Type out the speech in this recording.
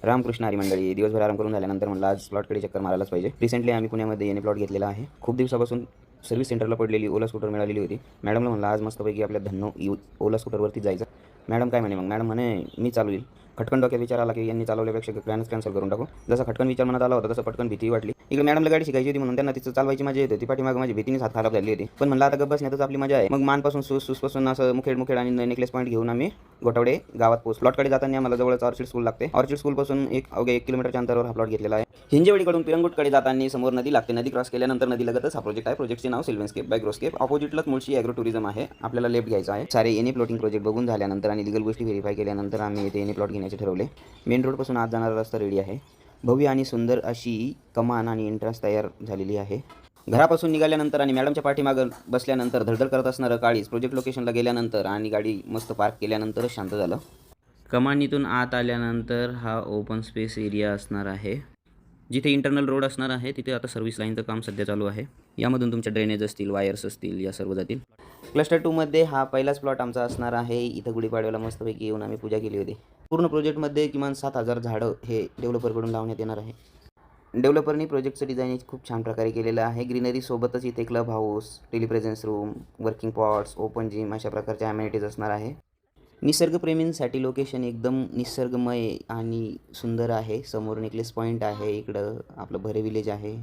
रामकृष्ण हरी मंडळी. दिवसभर आराम करून झाल्यानंतर म्हणलं आज प्लॉटकडे चक्कर मारायलाच पाहिजे. रिसेंटली आम्ही पुण्यामध्ये याने प्लॉट घेतलेला आहे. खूप दिवसापासून सर्व्हिस सेंटरला पडलेली ओला स्कूटर मिळालेली होती. मॅडमला म्हणलं आज मस्तपैकी आपल्या ओला स्कूटरवरती जायचं. मॅडम काय म्हणे, मग मॅडम म्हणे मी चालवेल. खटकन डोक्यात विचार आला की यांनी चालवल्यापेक्षा प्लॅनच कॅन्सल करून टाकू. जसा खटकन विचार मनात आला होता तसं पटकन भीती वाटली. इकडे मॅडमला गाडी शिकायची होती म्हणून त्यांना तिचं चालवायची मजा येत होती. पाठीमागं माझी भीतीनेच हात खराब झाली होती. पण म्हणलं आता गप्प बसण्यातच आपली मजा आहे. मग मानपासून सूसपासून असं मुखेड आणि नेकलेस पॉईंट घेऊन आम्ही गोटावडे गावात पोहोचलो. प्लॉटकडे जाताना आम्हाला जवळच ऑर्चिड स्कूल लागते. ऑर्चिड स्कूलपासून अवघ्या 1 किलोमीटरच्या अंतरावर हा प्लॉट घेतलेला आहे. हिंजेवाडीकडून पिरंगुटकडे जाताना समोर नदी लागते. नदी क्रॉस केल्यानंतर नदीलगतच हा प्रोजेक्ट आहे. प्रोजेक्टचे नाव सिल्व्हनस्केप बाय ग्रोस्केप. ऑपोजिटलाच मुळशी ॲग्रो टुरिझम आहे. आपल्याला लेफ्ट घ्यायचा आहे. सारे एनी प्लॉटिंग प्रोजेक्ट बघून झाल्यानंतर आणि लिगल गोष्टी व्हेरीफाय केल्यानंतर आम्ही येथे एनी प्लॉट घेण्याचे ठरवले. मेन रोडपासून आत जाणारा रस्ता रेडी आहे. भव्य आणि सुंदर अशी कमान आणि एंट्रन्स तयार झालेली आहे. घरापासून निघाल्यानंतर आणि मॅडमच्या पाठीमागं बसल्यानंतर धडधड करत असणारं काळीज प्रोजेक्ट लोकेशनला गेल्यानंतर आणि गाडी मस्त पार्क केल्यानंतरच शांत झालं. कमानीतून आत आल्यानंतर हा ओपन स्पेस एरिया असणार आहे. जिथे इंटरनल रोड असणार आहे तिथे आता सर्व्हिस लाईनचं काम सध्या चालू आहे. यामधून तुमच्या ड्रेनेज असतील, वायर्स असतील, या सर्व जातील. क्लस्टर 2मध्ये हा पहिलाच प्लॉट आमचा असणार आहे. इथं गुढीपाडव्याला मस्तपैकी येऊन आम्ही पूजा केली होती. पूर्ण प्रोजेक्टमध्ये किमान 7,000 झाडं हे डेव्हलपरकडून लावण्यात येणार आहे. डेव्हलपरनी प्रोजेक्टचं डिझाईन खूप छान प्रकारे केलेलं आहे. ग्रीनरीसोबतच इथे club house, telepresence room, working pods, open gym अशा प्रकारच्या ॲम्युनिटीज असणार आहे. निसर्गप्रेमींसाठी लोकेशन एकदम निसर्गमय आणि सुंदर आहे. समोर नेकलेस पॉईंट आहे, इकडं आपलं भरे विलेज आहे.